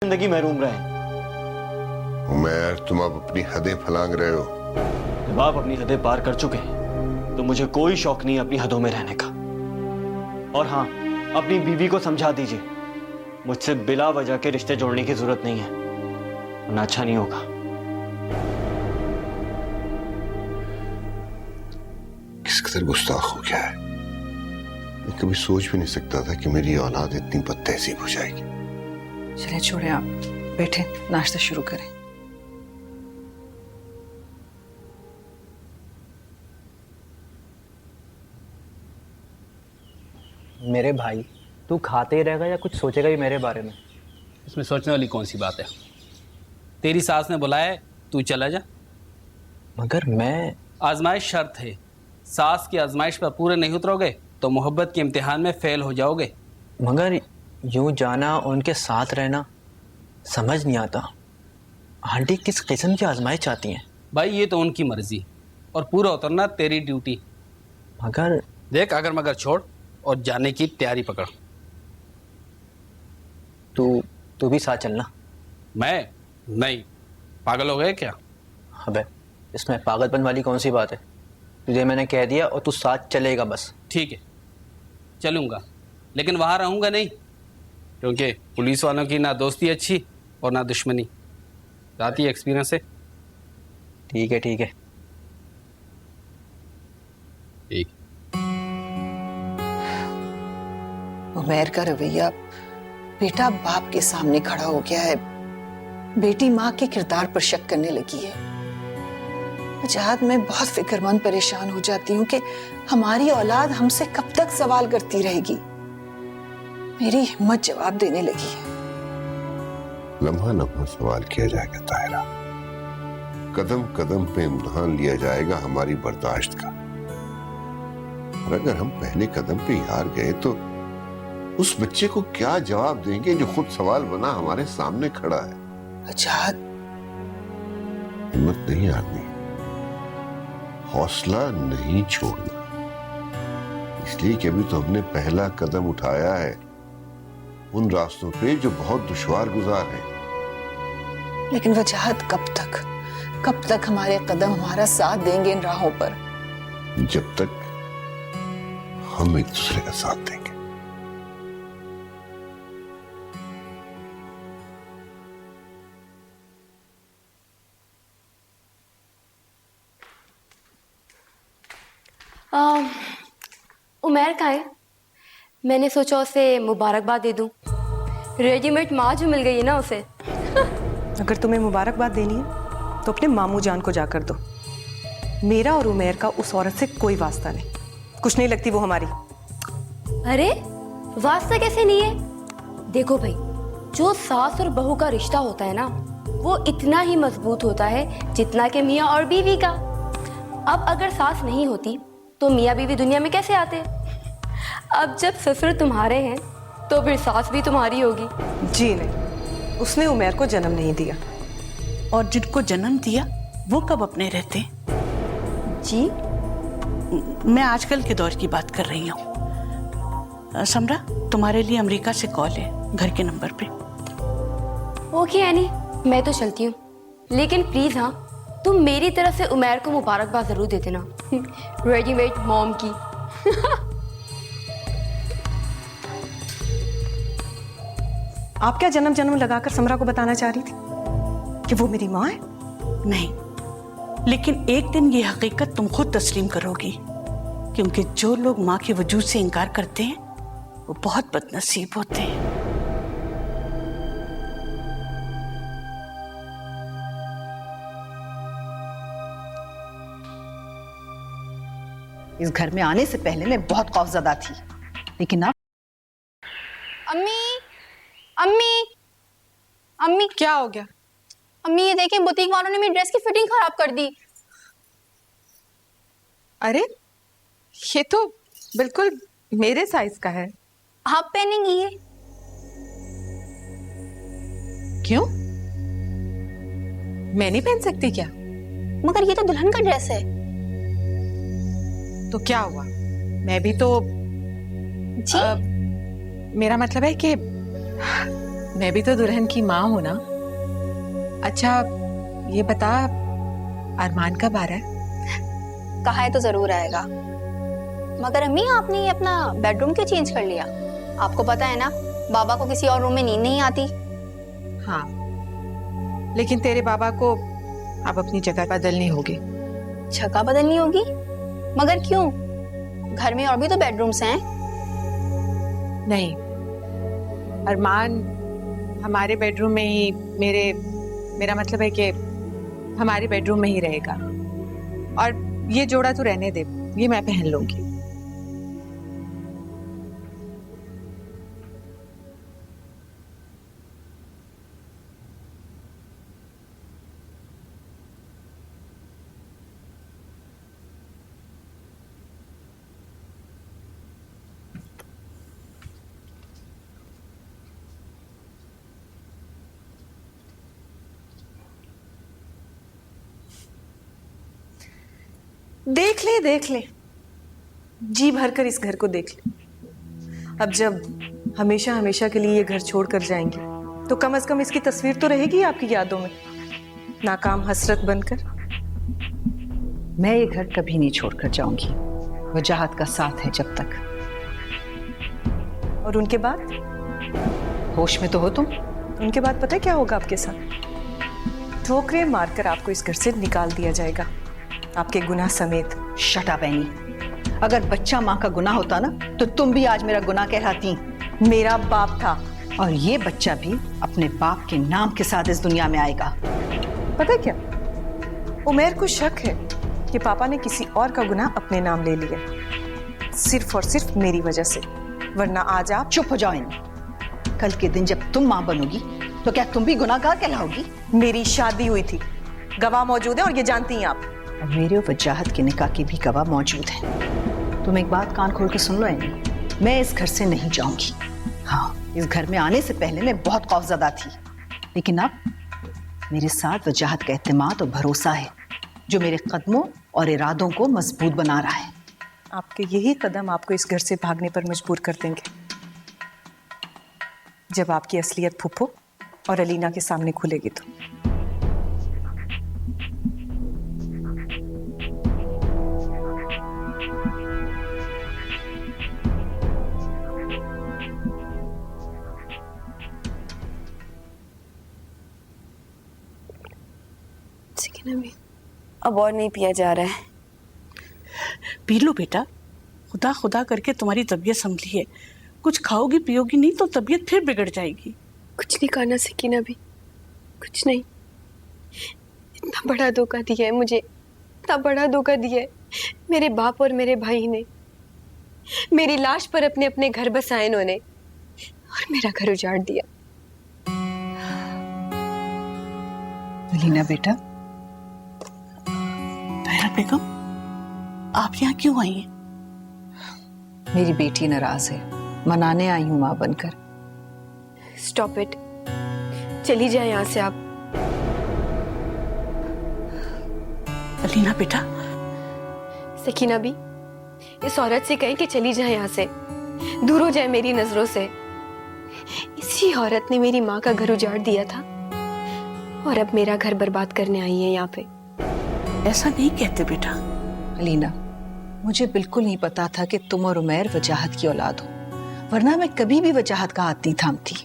जिंदगी महरूम रहे। उमैर, तुम अब अपनी हदें फलांग रहे हो। जब आप अपनी हदें पार कर चुके हैं तो मुझे कोई शौक नहीं अपनी हदों में रहने का। और हाँ, अपनी बीवी को समझा दीजिए मुझसे बिला वजह के रिश्ते जोड़ने की जरूरत नहीं है, वरना अच्छा नहीं होगा। किस कदर गुस्ताख हो गया है। मैं कभी सोच भी नहीं सकता था कि मेरी औलाद इतनी बदतहजीब हो जाएगी। चले छोड़े, आप बैठे, नाश्ता शुरू करें। मेरे भाई, तू खाते ही रहेगा या कुछ सोचेगा भी मेरे बारे में? इसमें सोचने वाली कौन सी बात है? तेरी सास ने बुलाया है, तू चला जा। मगर मैं... आजमाइश शर्त है, सास की आजमाइश पर पूरे नहीं उतरोगे तो मोहब्बत के इम्तिहान में फेल हो जाओगे। मगर यूं जाना और उनके साथ रहना समझ नहीं आता। आंटी किस किस्म की आजमाइश चाहती हैं? भाई ये तो उनकी मर्जी और पूरा उतरना तेरी ड्यूटी। मगर देख, अगर मगर छोड़ और जाने की तैयारी पकड़। तू भी साथ चलना। मैं नहीं, पागल हो गए क्या? अबे, इसमें पागलपन वाली कौन सी बात है? तुझे मैंने कह दिया और तू साथ चलेगा बस। ठीक है, चलूंगा, लेकिन वहां रहूंगा नहीं, क्योंकि पुलिस वालों की ना दोस्ती अच्छी और ना दुश्मनी। जाती एक्सपीरियंस है। ठीक है ठीक है। ठीक। उमैर का रवैया, बेटा बाप के सामने खड़ा हो गया है, बेटी माँ के किरदार पर शक करने लगी है। वजाहत मैं बहुत फिक्रमंद परेशान हो जाती हूँ कि हमारी औलाद हमसे कब तक सवाल करती रहेगी। मेरी हिम्मत जवाब देने लगी है। लम्हा लम्हा सवाल किया जाएगा ताहिरा, कदम कदम पे इम्तिहान लिया जाएगा हमारी बर्दाश्त का। और अगर हम पहले कदम पे हार गए तो उस बच्चे को क्या जवाब देंगे जो खुद सवाल बना हमारे सामने खड़ा है। वजाहत, हिम्मत नहीं हारनी, हौसला नहीं छोड़ना, इसलिए कि अभी तो हमने पहला कदम उठाया है उन रास्तों पे जो बहुत दुश्वार गुजार हैं। लेकिन वजाहत, कब तक हमारे कदम हमारा साथ देंगे इन राहों पर? जब तक हम एक दूसरे का साथ देंगे। उमैर कहाँ है? मैंने सोचा उसे मुबारकबाद दे दूं। रेडीमेड माँ जो मिल गई है ना उसे। अगर तुम्हें मुबारकबाद देनी है तो अपने मामू जान को जाकर दो। मेरा और उमैर का उस औरत से कोई वास्ता नहीं, कुछ नहीं लगती वो हमारी। अरे वास्ता कैसे नहीं है? देखो भाई, जो सास और बहू का रिश्ता होता है ना, वो इतना ही मजबूत होता है जितना कि मियाँ और बीवी का। अब अगर सास नहीं होती तो मियाँ बीवी दुनिया में कैसे आते? अब जब ससुर तुम्हारे हैं तो फिर सास भी तुम्हारी होगी। जी नहीं, उसने उमैर को जन्म नहीं दिया। और जिनको जन्म दिया वो कब अपने रहते हैं? जी, मैं आजकल के दौर की बात कर रही हूँ। समरा, तुम्हारे लिए अमेरिका से कॉल है, घर के नंबर पे। ओके एनी, मैं तो चलती हूँ, लेकिन प्लीज हाँ, तुम मेरी तरफ से उमैर को मुबारकबाद जरूर दे देना। रेडीमेड मॉम की। आप क्या जन्म जन्म लगाकर समरा को बताना चाह रही थी कि वो मेरी माँ है? नहीं, लेकिन एक दिन ये हकीकत तुम खुद तस्लीम करोगी, क्योंकि जो लोग माँ के वजूद से इनकार करते हैं वो बहुत बदनसीब होते हैं। इस घर में आने से पहले मैं बहुत खौफजदा थी, लेकिन अब... अम्मी, अम्मी, अम्मी, क्या हो गया? अम्मी ये देखिए, बुटीक वालों ने मेरी ड्रेस की फिटिंग खराब कर दी। अरे ये तो बिल्कुल मेरे साइज का है। आप पहनेंगी ये? क्यों, मैं नहीं पहन सकती क्या? मगर ये तो दुल्हन का ड्रेस है। तो क्या हुआ, मैं भी तो... जी? मेरा मतलब है कि मैं भी तो दुल्हन की माँ हूं ना। अच्छा ये बता, अरमान कब आ रहा है? कहा है तो जरूर आएगा। मगर अम्मी आपने ये अपना बेडरूम क्यों चेंज कर लिया? आपको पता है ना बाबा को किसी और रूम में नींद नहीं आती। हाँ, लेकिन तेरे बाबा को अब अपनी जगह बदलनी होगी। जगह बदलनी होगी? मगर क्यों? घर में और भी तो बेडरूम्स हैं। नहीं, अरमान हमारे बेडरूम में ही, मेरा मतलब है कि हमारे बेडरूम में ही रहेगा। और ये जोड़ा तो रहने दे, ये मैं पहन लूंगी। देख ले, जी भरकर इस घर को देख ले। अब जब हमेशा हमेशा के लिए ये घर छोड़कर जाएंगी तो कम से कम इसकी तस्वीर तो रहेगी आपकी यादों में, नाकाम हसरत बनकर। मैं ये घर कभी नहीं छोड़कर जाऊंगी, वजाहत का साथ है जब तक। और उनके बाद? होश में तो हो तुम? उनके बाद पता है क्या होगा आपके साथ? ठोकरें मारकर आपको इस घर से निकाल दिया जाएगा, आपके गुनाह समेत। Shut up any. अगर बच्चा माँ का गुनाह होता ना तो तुम भी आज मेरा गुनाह कहलाती। मेरा बाप था और ये बच्चा भी अपने बाप के नाम के साथ इस दुनिया में आएगा। पता है क्या, उमैर को शक है कि पापा ने किसी और का गुनाह अपने नाम ले लिया, सिर्फ और सिर्फ मेरी वजह से। वरना आज आप चुप हो जाओ इनी। कल के दिन जब तुम माँ बनोगी तो क्या तुम भी गुनाहगार कहलाओगी? मेरी शादी हुई थी, गवाह मौजूद है और ये जानती हैं आप। और मेरे वजाहत के निकाह के भी गवाह मौजूद हैं। तुम एक बात कान खोल के सुन लो एनी, मैं इस घर से नहीं जाऊंगी। हाँ, इस घर में आने से पहले मैं बहुत खौफजदा थी, लेकिन अब मेरे साथ वजाहत का एतमाद और भरोसा है जो मेरे कदमों और इरादों को मजबूत बना रहा है। आपके यही कदम आपको इस घर से भागने पर मजबूर कर देंगे जब आपकी असलियत फूफो और अलीना के सामने खुलेगी तो। अब और नहीं पिया जा रहा है। पी लो बेटा, खुदा खुदा करके तुम्हारी तबीयत संभली है। कुछ खाओगी पियोगी नहीं तो तबीयत फिर बिगड़ जाएगी। कुछ नहीं खाना सकीना भी, कुछ नहीं। इतना बड़ा धोखा दिया है मुझे, इतना बड़ा धोखा दिया है मेरे बाप और मेरे भाई ने। मेरी लाश पर अपने अपने घर बसाए इन्होंने और मेरा घर उजाड़ दिया। अलीना बेटा। ताहिरा बेगम, आप यहाँ क्यों आई हैं? मेरी बेटी नाराज है, मनाने आई हूँ माँ बनकर। स्टॉप इट, चली जाए यहाँ से आप। अलीना बेटा। सकीना भी, इस औरत से कहें कि चली जाए यहाँ से, दूर हो जाए मेरी नजरों से। इसी औरत ने मेरी माँ का घर उजाड़ दिया था और अब मेरा घर बर्बाद करने आई है यहाँ पे। ऐसा नहीं कहते बेटा। अलीना, मुझे बिल्कुल नहीं पता था कि तुम और उमैर वजाहत की औलाद हो, वरना मैं कभी भी वजाहत का हाथ नहीं थामती।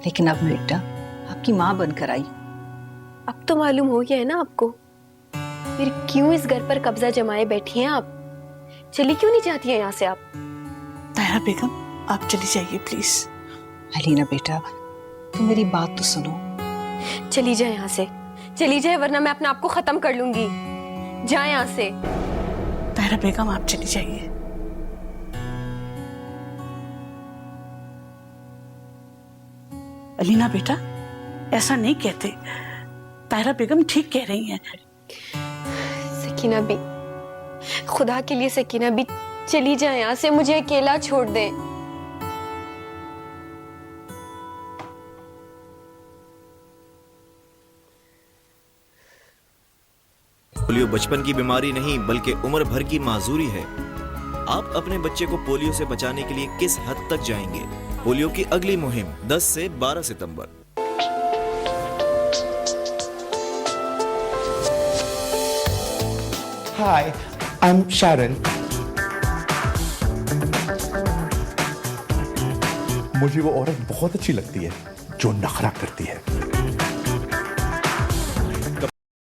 लेकिन अब मैं बेटा आपकी माँ बनकर आई। अब तो मालूम हो गया है ना आपको, फिर क्यों इस घर पर कब्जा जमाए बैठी हैं आप? चली क्यों नहीं जाती है यहाँ से आप? ताहिरा बेगम, आप चली जाइए प्लीज। अलीना बेटा, तुम मेरी बात तो सुनो। चली जाए यहाँ से, चली जाए, वरना मैं अपने आप को खत्म कर लूंगी। जाए यहाँ से। ताहिरा बेगम, आप चली जाइए। अलीना बेटा, ऐसा नहीं कहते। ताहिरा बेगम ठीक कह रही हैं। सकीना भी, खुदा के लिए सकीना भी, चली जाए यहाँ से, मुझे अकेला छोड़ दे। पोलियो बचपन की बीमारी नहीं बल्कि उम्र भर की माजूरी है। आप अपने बच्चे को पोलियो से बचाने के लिए किस हद तक जाएंगे? पोलियो की अगली मुहिम 10 से 12 सितंबर। Hi, I'm Sharon. मुझे वो औरत बहुत अच्छी लगती है जो नखरा करती है।